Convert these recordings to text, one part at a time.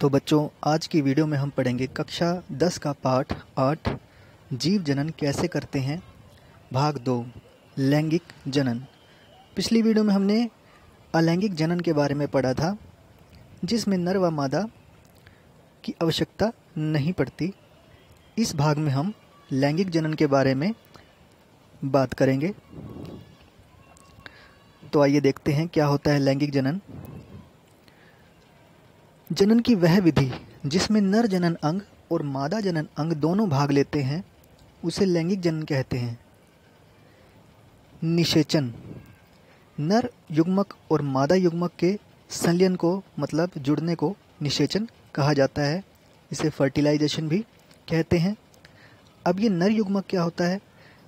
तो बच्चों, आज की वीडियो में हम पढ़ेंगे कक्षा 10 का पाठ 8 जीव जनन कैसे करते हैं, भाग 2 लैंगिक जनन। पिछली वीडियो में हमने अलैंगिक जनन के बारे में पढ़ा था, जिसमें नर व मादा की आवश्यकता नहीं पड़ती। इस भाग में हम लैंगिक जनन के बारे में बात करेंगे। तो आइए देखते हैं क्या होता है लैंगिक जनन। जनन की वह विधि जिसमें नर जनन अंग और मादा जनन अंग दोनों भाग लेते हैं उसे लैंगिक जनन कहते हैं। निषेचन, नर युग्मक और मादा युग्मक के संलयन को मतलब जुड़ने को निषेचन कहा जाता है। इसे फर्टिलाइजेशन भी कहते हैं। अब ये नर युग्मक क्या होता है?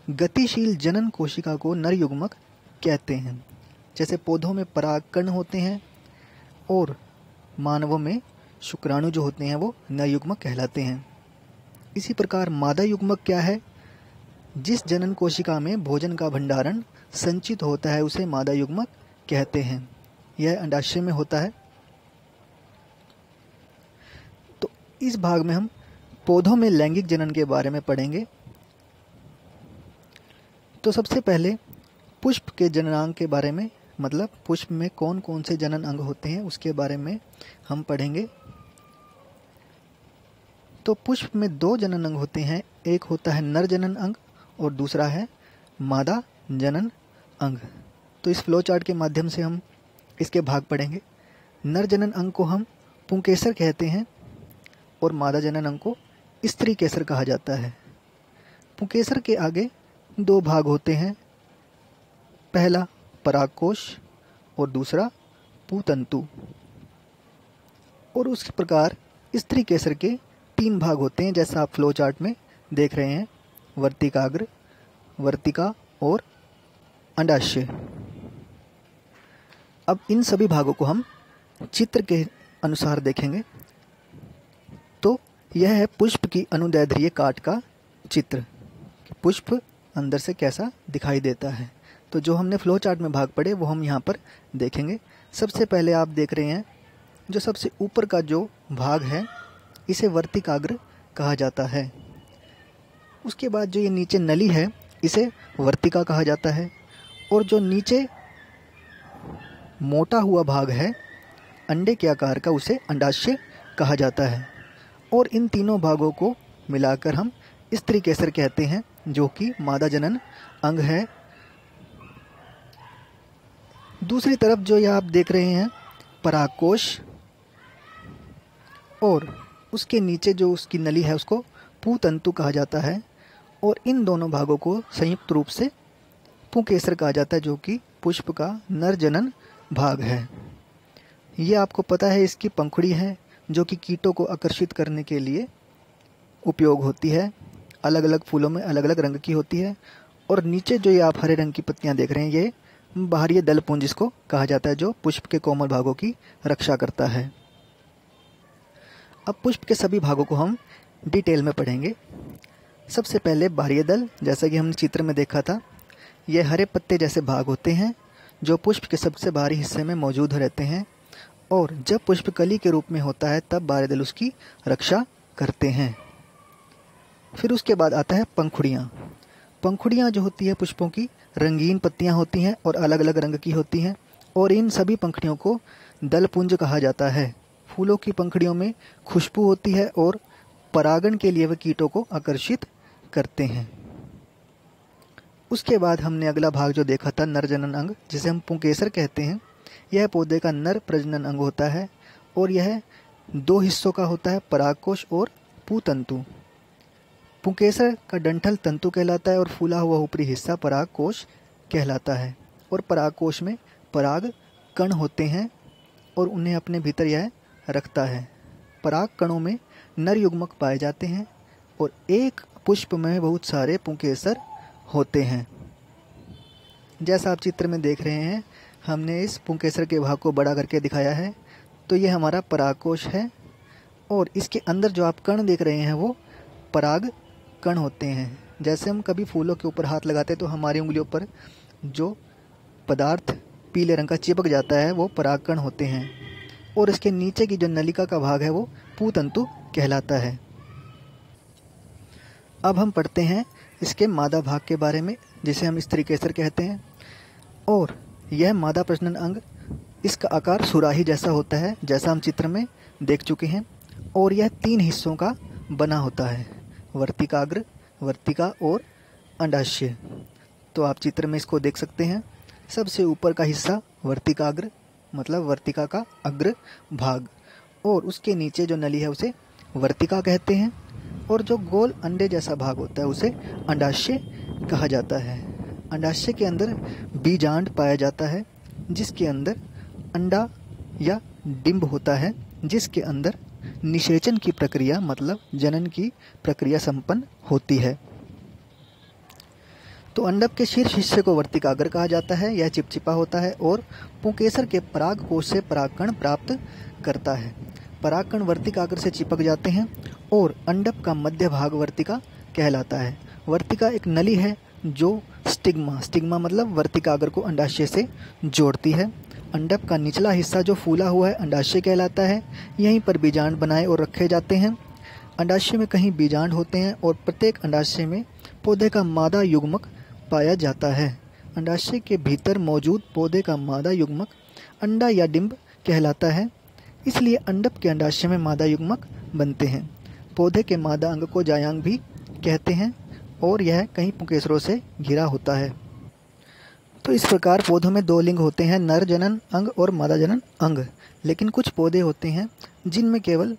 गतिशील जनन कोशिका को नर युग्मक कहते हैं। जैसे पौधों में परागकण होते हैं और मानवों में शुक्राणु जो होते हैं वो नर युग्मक कहलाते हैं। इसी प्रकार मादा युग्मक क्या है? जिस जनन कोशिका में भोजन का भंडारण संचित होता है उसे मादा युग्मक कहते हैं। यह अंडाशय में होता है। तो इस भाग में हम पौधों में लैंगिक जनन के बारे में पढ़ेंगे। तो सबसे पहले पुष्प के जननांग के बारे में, मतलब पुष्प में कौन कौन से जनन अंग होते हैं उसके बारे में हम पढ़ेंगे। तो पुष्प में दो जनन अंग होते हैं, एक होता है नर जनन अंग और दूसरा है मादा जनन अंग। तो इस फ्लो चार्ट के माध्यम से हम इसके भाग पढ़ेंगे। नर जनन अंग को हम पुंकेसर कहते हैं और मादा जनन अंग को स्त्री केसर कहा जाता है। पुंकेसर के आगे दो भाग होते हैं, पहला परागकोश और दूसरा पूतंतु। और उस प्रकार स्त्री केसर के तीन भाग होते हैं, जैसा आप फ्लो चार्ट में देख रहे हैं, वर्तिकाग्र, वर्तिका और अंडाशय। अब इन सभी भागों को हम चित्र के अनुसार देखेंगे। तो यह है पुष्प की अनुदैर्ध्य काट का चित्र, पुष्प अंदर से कैसा दिखाई देता है। तो जो हमने फ्लो चार्ट में भाग पढ़े वो हम यहाँ पर देखेंगे। सबसे पहले आप देख रहे हैं जो सबसे ऊपर का जो भाग है इसे वर्तिकाग्र कहा जाता है। उसके बाद जो ये नीचे नली है इसे वर्तिका कहा जाता है, और जो नीचे मोटा हुआ भाग है अंडे के आकार का उसे अंडाशय कहा जाता है। और इन तीनों भागों को मिलाकर हम स्त्री केसर कहते हैं, जो कि मादा जनन अंग है। दूसरी तरफ जो यह आप देख रहे हैं परागकोश, और उसके नीचे जो उसकी नली है उसको पूतंतु कहा जाता है। और इन दोनों भागों को संयुक्त रूप से पुंकेसर कहा जाता है, जो कि पुष्प का नर जनन भाग है। ये आपको पता है, इसकी पंखुड़ी है जो कि कीटों को आकर्षित करने के लिए उपयोग होती है। अलग अलग फूलों में अलग अलग रंग की होती है। और नीचे जो ये आप हरे रंग की पत्तियां देख रहे हैं ये बाहरी दल पुंज इसको कहा जाता है, जो पुष्प के कोमल भागों की रक्षा करता है। अब पुष्प के सभी भागों को हम डिटेल में पढ़ेंगे। सबसे पहले बाह्य दल, जैसा कि हमने चित्र में देखा था, ये हरे पत्ते जैसे भाग होते हैं जो पुष्प के सबसे बाहरी हिस्से में मौजूद रहते हैं। और जब पुष्प कली के रूप में होता है तब बाह्य दल उसकी रक्षा करते हैं। फिर उसके बाद आता है पंखुड़ियाँ। पंखुड़ियाँ जो होती है पुष्पों की रंगीन पत्तियाँ होती हैं और अलग अलग रंग की होती हैं, और इन सभी पंखुड़ियों को दलपुंज कहा जाता है। फूलों की पंखुड़ियों में खुशबू होती है और परागण के लिए वे कीटों को आकर्षित करते हैं। उसके बाद हमने अगला भाग जो देखा था नर जनन अंग, जिसे हम पुंकेसर कहते हैं। यह पौधे का नर प्रजनन अंग होता है और यह दो हिस्सों का होता है, परागकोश और पूतंतु। पुंकेसर का डंठल तंतु कहलाता है और फूला हुआ ऊपरी हिस्सा परागकोश कहलाता है। और परागकोश में पराग कण होते हैं और उन्हें अपने भीतर यह रखता है। पराग कणों में नर युग्मक पाए जाते हैं और एक पुष्प में बहुत सारे पुंकेसर होते हैं। जैसा आप चित्र में देख रहे हैं, हमने इस पुंकेसर के भाग को बड़ा करके दिखाया है। तो ये हमारा परागकोश है और इसके अंदर जो आप कण देख रहे हैं वो पराग कण होते हैं। जैसे हम कभी फूलों के ऊपर हाथ लगाते हैं तो हमारी उंगलियों पर जो पदार्थ पीले रंग का चिपक जाता है वो परागकण होते हैं। और इसके नीचे की जो नलिका का भाग है वो पूतंतु कहलाता है। अब हम पढ़ते हैं इसके मादा भाग के बारे में, जिसे हम स्त्री केसर कहते हैं। और यह मादा प्रजनन अंग, इसका आकार सुराही जैसा होता है, जैसा हम चित्र में देख चुके हैं। और यह 3 हिस्सों का बना होता है, वर्तिकाग्र, वर्तिका और अंडाशय। तो आप चित्र में इसको देख सकते हैं। सबसे ऊपर का हिस्सा वर्तिकाग्र, मतलब वर्तिका का अग्र भाग, और उसके नीचे जो नली है उसे वर्तिका कहते हैं। और जो गोल अंडे जैसा भाग होता है उसे अंडाशय कहा जाता है। अंडाशय के अंदर बीजांड पाया जाता है, जिसके अंदर अंडा या डिंब होता है, जिसके अंदर निषेचन की प्रक्रिया मतलब जनन की प्रक्रिया संपन्न होती है। तो अंडक के शीर्ष हिस्से को वर्तिकाग्र कहा जाता है। यह चिपचिपा होता है और पुंकेसर के परागकोश से परागकण प्राप्त करता है। परागकण वर्तिकाग्र से चिपक जाते हैं और अंडक का मध्य भाग वर्तिका कहलाता है। वर्तिका एक नली है जो स्टिग्मा मतलब वर्तिकाग्र को अंडाशय से जोड़ती है। अंडक का निचला हिस्सा जो फूला हुआ है अंडाशय कहलाता है। यहीं पर बीजांड बनाए और रखे जाते हैं। अंडाशय में कहीं बीजांड होते हैं और प्रत्येक अंडाशय में पौधे का मादा युग्मक पाया जाता है। अंडाशय के भीतर मौजूद पौधे का मादा युग्मक अंडा या डिंब कहलाता है। इसलिए अंडक के अंडाशय में मादा युग्मक बनते हैं। पौधे के मादा अंग को जायांग भी कहते हैं और यह कई पुंकेसरों से घिरा होता है। तो इस प्रकार पौधों में 2 लिंग होते हैं, नर जनन अंग और मादा जनन अंग। लेकिन कुछ पौधे होते हैं जिनमें केवल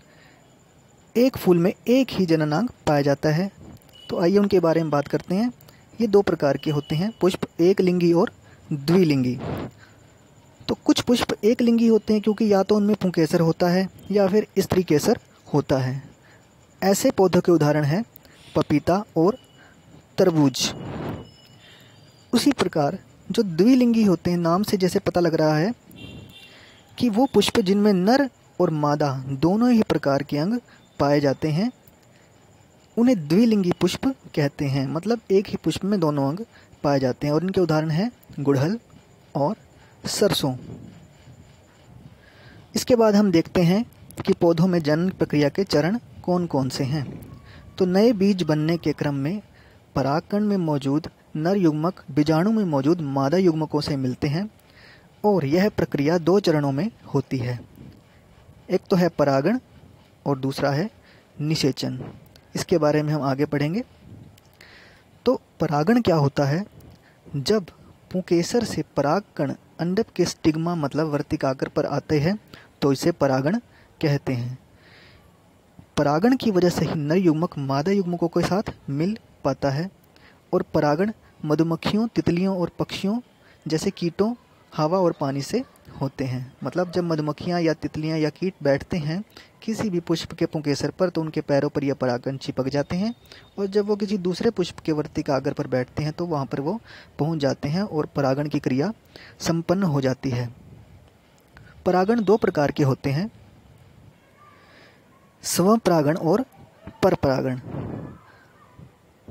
एक फूल में एक ही जननांग पाया जाता है। तो आइए उनके बारे में बात करते हैं। ये 2 प्रकार के होते हैं, पुष्प एक लिंगी और द्विलिंगी। तो कुछ पुष्प एक लिंगी होते हैं क्योंकि या तो उनमें पुंकेसर होता है या फिर स्त्री केसर होता है। ऐसे पौधों के उदाहरण हैं पपीता और तरबूज। उसी प्रकार जो द्विलिंगी होते हैं, नाम से जैसे पता लग रहा है कि वो पुष्प जिनमें नर और मादा दोनों ही प्रकार के अंग पाए जाते हैं, उन्हें द्विलिंगी पुष्प कहते हैं। मतलब एक ही पुष्प में दोनों अंग पाए जाते हैं। और इनके उदाहरण हैं गुड़हल और सरसों। इसके बाद हम देखते हैं कि पौधों में जनन प्रक्रिया के चरण कौन कौन से हैं। तो नए बीज बनने के क्रम में परागकण में मौजूद नर युग्मक बीजाणु में मौजूद मादा युग्मकों से मिलते हैं और यह प्रक्रिया 2 चरणों में होती है। एक तो है परागण और दूसरा है निषेचन। इसके बारे में हम आगे पढ़ेंगे। तो परागण क्या होता है? जब पुंकेसर से परागकण अंडक के स्टिग्मा मतलब वर्तिकाग्र पर आते हैं तो इसे परागण कहते हैं। परागण की वजह से ही नर युग्मक मादा युग्मकों के साथ मिल पाता है। और परागण मधुमक्खियों, तितलियों और पक्षियों जैसे कीटों, हवा और पानी से होते हैं। मतलब जब मधुमक्खियाँ या तितलियाँ या कीट बैठते हैं किसी भी पुष्प के पुंकेसर पर तो उनके पैरों पर यह परागकण चिपक जाते हैं और जब वो किसी दूसरे पुष्प के वर्तिकाग्र पर बैठते हैं तो वहाँ पर वो पहुँच जाते हैं और परागण की क्रिया संपन्न हो जाती है। परागण 2 प्रकार के होते हैं, स्वपरागण और परपरागण।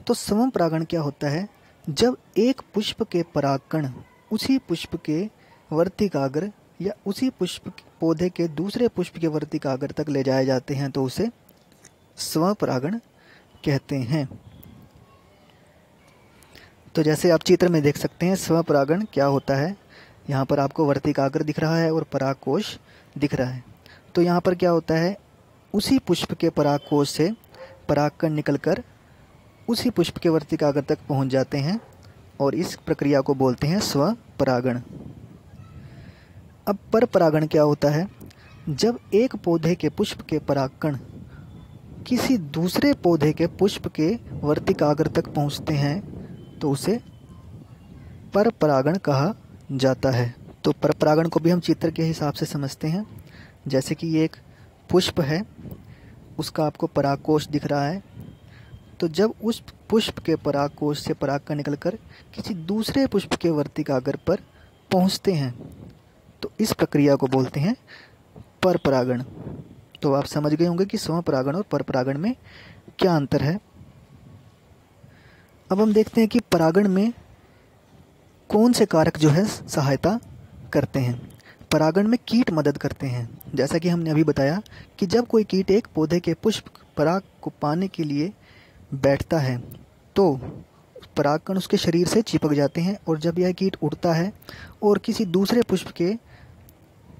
तो स्वपरागण क्या होता है? जब एक पुष्प के परागकण उसी पुष्प के वर्तिकाग्र या उसी पुष्प पौधे के दूसरे पुष्प के वर्तिकाग्र तक ले जाए जाते हैं तो उसे स्वपरागण कहते हैं। तो जैसे आप चित्र में देख सकते हैं स्वपरागण क्या होता है। यहाँ पर आपको वर्तिकाग्र दिख रहा है और परागकोश दिख रहा है। तो यहाँ पर क्या होता है, उसी पुष्प के परागकोश से परागकण निकलकर उसी पुष्प के वर्तिकाग्र तक पहुँच जाते हैं और इस प्रक्रिया को बोलते हैं स्वपरागण। अब परपरागण क्या होता है? जब एक पौधे के पुष्प के परागकण किसी दूसरे पौधे के पुष्प के वर्तिकाग्र तक पहुंचते हैं तो उसे परपरागण कहा जाता है। तो परपरागण को भी हम चित्र के हिसाब से समझते हैं। जैसे कि ये एक पुष्प है, उसका आपको परागकोश दिख रहा है। तो जब उस पुष्प के परागकोश से परागकण निकलकर किसी दूसरे पुष्प के वर्तिकाग्र पर पहुंचते हैं तो इस प्रक्रिया को बोलते हैं परपरागण। तो आप समझ गए होंगे कि स्वपरागण और परपरागण में क्या अंतर है। अब हम देखते हैं कि परागण में कौन से कारक जो है सहायता करते हैं। परागण में कीट मदद करते हैं। जैसा कि हमने अभी बताया कि जब कोई कीट एक पौधे के पुष्प पराग को पाने के लिए बैठता है तो परागकण उसके शरीर से चिपक जाते हैं, और जब यह कीट उड़ता है और किसी दूसरे पुष्प के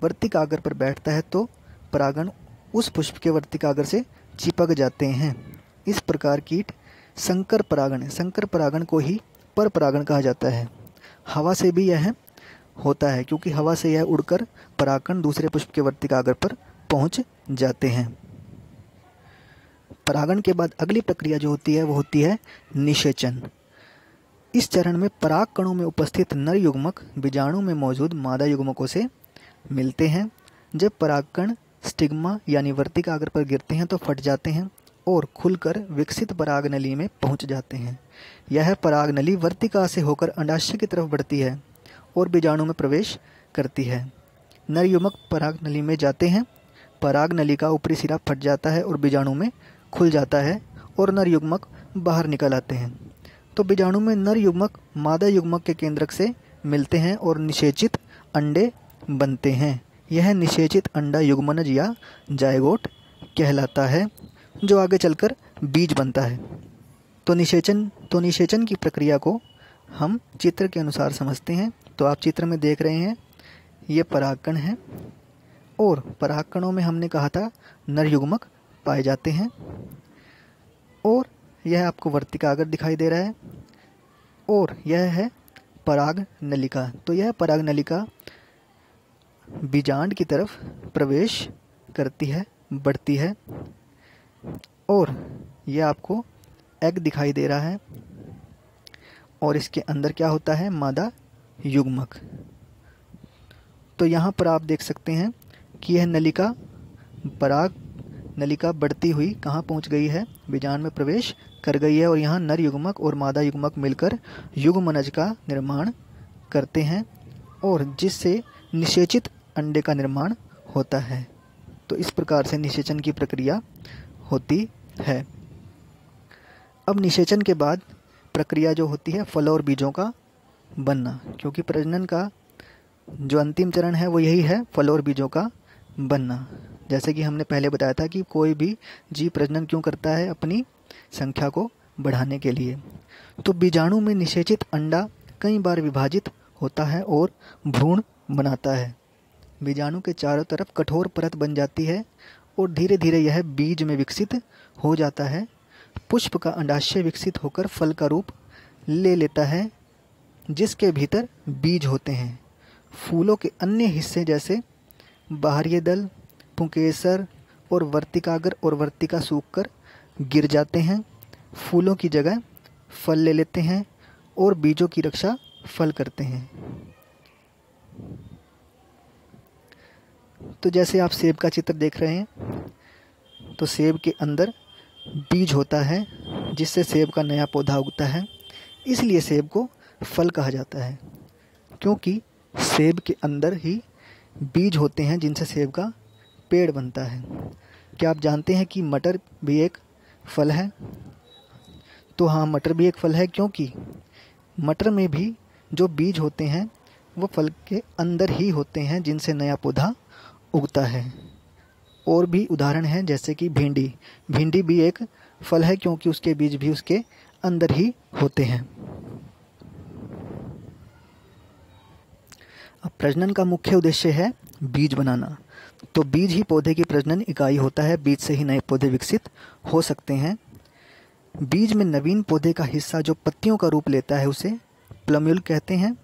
वर्तिकाग्र पर बैठता है तो परागण उस पुष्प के वर्तिकाग्र से चिपक जाते हैं। इस प्रकार कीट संकर परागण को ही पर परागण कहा जाता है। हवा से भी यह होता है, क्योंकि हवा से यह उड़कर परागकण दूसरे पुष्प के वर्तिकाग्र पर पहुंच जाते हैं। परागण के बाद अगली प्रक्रिया जो होती है वो होती है निषेचन। इस चरण में पराग कणों में उपस्थित नर युग्मक बीजाणु में मौजूद मादा युग्मकों से मिलते हैं। जब परागकण स्टिग्मा यानी वर्तिकाग्र पर गिरते हैं तो फट जाते हैं और खुलकर विकसित परागनली में पहुंच जाते हैं। यह परागनली वर्तिका से होकर अंडाशय की तरफ बढ़ती है और बीजाणु में प्रवेश करती है। नर युग्मक परागनली में जाते हैं, परागनली का ऊपरी सिरा फट जाता है और बीजाणु में खुल जाता है और नर युग्मक बाहर निकल आते हैं। तो बीजाणु में नर युग्मक मादा युग्मक के केंद्रक से मिलते हैं और निषेचित अंडे बनते हैं। यह निषेचित अंडा युग्मनज या जायगोट कहलाता है, जो आगे चलकर बीज बनता है। तो निषेचन की प्रक्रिया को हम चित्र के अनुसार समझते हैं। तो आप चित्र में देख रहे हैं ये परागकण है, और परागकणों में हमने कहा था नर युग्मक पाए जाते हैं, और यह आपको वर्तिकाग्र दिखाई दे रहा है, और यह है पराग नलिका। तो यह पराग नलिका बीजांड की तरफ प्रवेश करती है, बढ़ती है, और यह आपको एग दिखाई दे रहा है, और इसके अंदर क्या होता है मादा युग्मक। तो यहाँ पर आप देख सकते हैं कि यह नलिका पराग नलिका बढ़ती हुई कहाँ पहुँच गई है, बीजांड में प्रवेश कर गई है, और यहाँ नर युग्मक और मादा युग्मक मिलकर युग्मनज का निर्माण करते हैं, और जिससे निषेचित अंडे का निर्माण होता है। तो इस प्रकार से निषेचन की प्रक्रिया होती है। अब निषेचन के बाद प्रक्रिया जो होती है फल और बीजों का बनना, क्योंकि प्रजनन का जो अंतिम चरण है वो यही है, फल और बीजों का बनना। जैसे कि हमने पहले बताया था कि कोई भी जीव प्रजनन क्यों करता है, अपनी संख्या को बढ़ाने के लिए। तो बीजाणु में निषेचित अंडा कई बार विभाजित होता है और भ्रूण बनाता है। बीजाणु के चारों तरफ कठोर परत बन जाती है और धीरे धीरे यह बीज में विकसित हो जाता है। पुष्प का अंडाशय विकसित होकर फल का रूप ले लेता है, जिसके भीतर बीज होते हैं। फूलों के अन्य हिस्से जैसे बाहरी दल, पुंकेसर और वर्तिकाग्र और वर्तिका सूखकर गिर जाते हैं। फूलों की जगह फल ले लेते हैं और बीजों की रक्षा फल करते हैं। तो जैसे आप सेब का चित्र देख रहे हैं, तो सेब के अंदर बीज होता है जिससे सेब का नया पौधा उगता है। इसलिए सेब को फल कहा जाता है, क्योंकि सेब के अंदर ही बीज होते हैं जिनसे सेब का पेड़ बनता है। क्या आप जानते हैं कि मटर भी एक फल है? तो हाँ, मटर भी एक फल है, क्योंकि मटर में भी जो बीज होते हैं वो फल के अंदर ही होते हैं जिनसे नया पौधा उगता है। और भी उदाहरण हैं, जैसे कि भिंडी भी एक फल है, क्योंकि उसके बीज भी उसके अंदर ही होते हैं। अब प्रजनन का मुख्य उद्देश्य है बीज बनाना। तो बीज ही पौधे की प्रजनन इकाई होता है। बीज से ही नए पौधे विकसित हो सकते हैं। बीज में नवीन पौधे का हिस्सा जो पत्तियों का रूप लेता है उसे प्लम्यूल कहते हैं।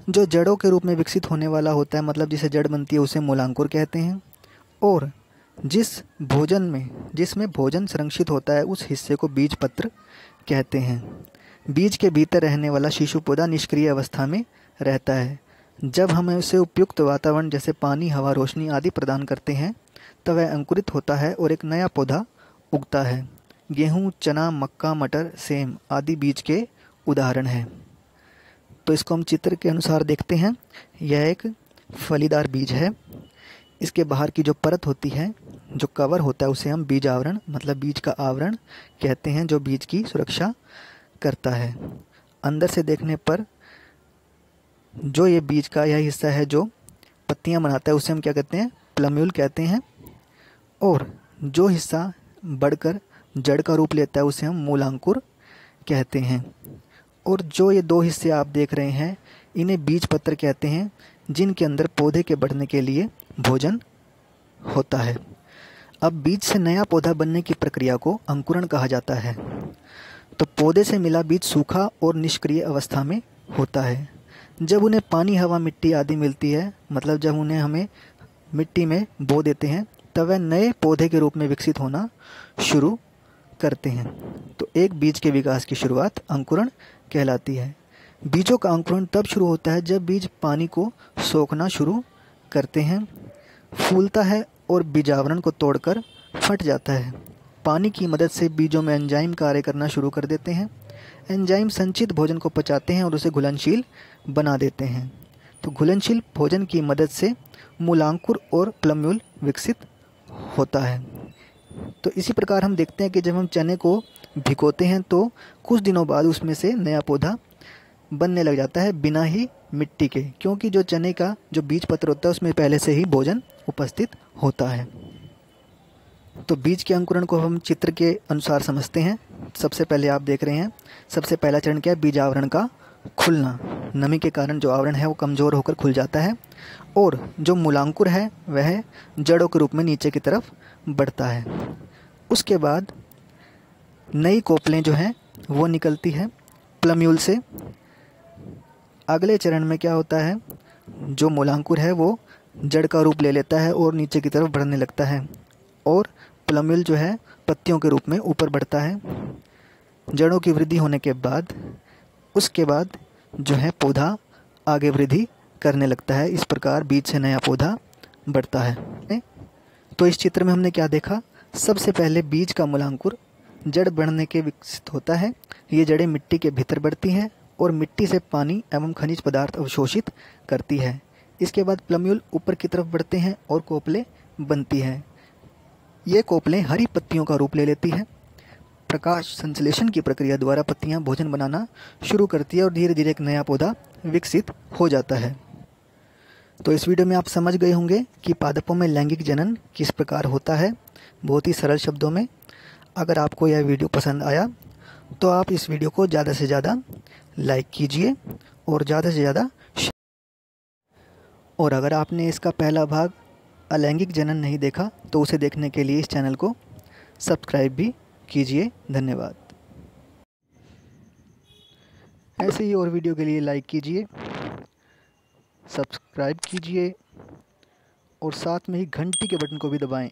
जो जड़ों के रूप में विकसित होने वाला होता है, मतलब जिसे जड़ बनती है, उसे मूलांकुर कहते हैं। और जिसमें भोजन संरक्षित होता है उस हिस्से को बीज पत्र कहते हैं। बीज के भीतर रहने वाला शिशु पौधा निष्क्रिय अवस्था में रहता है। जब हम उसे उपयुक्त वातावरण जैसे पानी, हवा, रोशनी आदि प्रदान करते हैं तब वह अंकुरित होता है और एक नया पौधा उगता है। गेहूँ, चना, मक्का, मटर, सेम आदि बीज के उदाहरण हैं। तो इसको हम चित्र के अनुसार देखते हैं। यह एक फलीदार बीज है। इसके बाहर की जो परत होती है, जो कवर होता है, उसे हम बीज आवरण मतलब बीज का आवरण कहते हैं, जो बीज की सुरक्षा करता है। अंदर से देखने पर जो ये बीज का यह हिस्सा है जो पत्तियां बनाता है उसे हम क्या कहते हैं, प्लम्यूल कहते हैं। और जो हिस्सा बढ़कर जड़ का रूप लेता है उसे हम मूलांकुर कहते हैं। और जो ये दो हिस्से आप देख रहे हैं इन्हें बीज पत्र कहते हैं, जिनके अंदर पौधे के बढ़ने के लिए भोजन होता है। अब बीज से नया पौधा बनने की प्रक्रिया को अंकुरण कहा जाता है। तो पौधे से मिला बीज सूखा और निष्क्रिय अवस्था में होता है। जब उन्हें पानी, हवा, मिट्टी आदि मिलती है, मतलब जब उन्हें हमें मिट्टी में बो देते हैं, तब वह नए पौधे के रूप में विकसित होना शुरू करते हैं। तो एक बीज के विकास की शुरुआत अंकुरण कहलाती है। बीजों का अंकुरण तब शुरू होता है जब बीज पानी को सोखना शुरू करते हैं, फूलता है और बीजावरण को तोड़कर फट जाता है। पानी की मदद से बीजों में एंजाइम कार्य करना शुरू कर देते हैं। एंजाइम संचित भोजन को पचाते हैं और उसे घुलनशील बना देते हैं। तो घुलनशील भोजन की मदद से मूलांकुर और प्लम्यूल विकसित होता है। तो इसी प्रकार हम देखते हैं कि जब हम चने को भिगोते हैं तो कुछ दिनों बाद उसमें से नया पौधा बनने लग जाता है बिना ही मिट्टी के, क्योंकि जो चने का जो बीज पत्र होता है उसमें पहले से ही भोजन उपस्थित होता है। तो बीज के अंकुरण को हम चित्र के अनुसार समझते हैं। सबसे पहले आप देख रहे हैं, सबसे पहला चरण क्या है, बीज आवरण का खुलना। नमी के कारण जो आवरण है वो कमज़ोर होकर खुल जाता है और जो मूलांकुर है वह जड़ों के रूप में नीचे की तरफ बढ़ता है। उसके बाद नई कोपलें जो हैं वो निकलती है प्लम्यूल से। अगले चरण में क्या होता है, जो मूलांकुर है वो जड़ का रूप ले लेता है और नीचे की तरफ बढ़ने लगता है और प्लम्यूल जो है पत्तियों के रूप में ऊपर बढ़ता है। जड़ों की वृद्धि होने के बाद उसके बाद जो है पौधा आगे वृद्धि करने लगता है। इस प्रकार बीज से नया पौधा बढ़ता है। तो इस चित्र में हमने क्या देखा, सबसे पहले बीज का मूलांकुर जड़ बढ़ने के विकसित होता है। ये जड़ें मिट्टी के भीतर बढ़ती हैं और मिट्टी से पानी एवं खनिज पदार्थ अवशोषित करती है। इसके बाद प्लम्यूल ऊपर की तरफ बढ़ते हैं और कोपलें बनती हैं। ये कोपलें हरी पत्तियों का रूप ले लेती हैं। प्रकाश संश्लेषण की प्रक्रिया द्वारा पत्तियां भोजन बनाना शुरू करती है और धीरे धीरे एक नया पौधा विकसित हो जाता है। तो इस वीडियो में आप समझ गए होंगे कि पादपों में लैंगिक जनन किस प्रकार होता है, बहुत ही सरल शब्दों में। अगर आपको यह वीडियो पसंद आया तो आप इस वीडियो को ज़्यादा से ज़्यादा लाइक कीजिए और ज़्यादा से ज़्यादा और अगर आपने इसका पहला भाग अलैंगिक जनन नहीं देखा तो उसे देखने के लिए इस चैनल को सब्सक्राइब भी कीजिए। धन्यवाद। ऐसे ही और वीडियो के लिए लाइक कीजिए, सब्सक्राइब कीजिए और साथ में ही घंटी के बटन को भी दबाएं।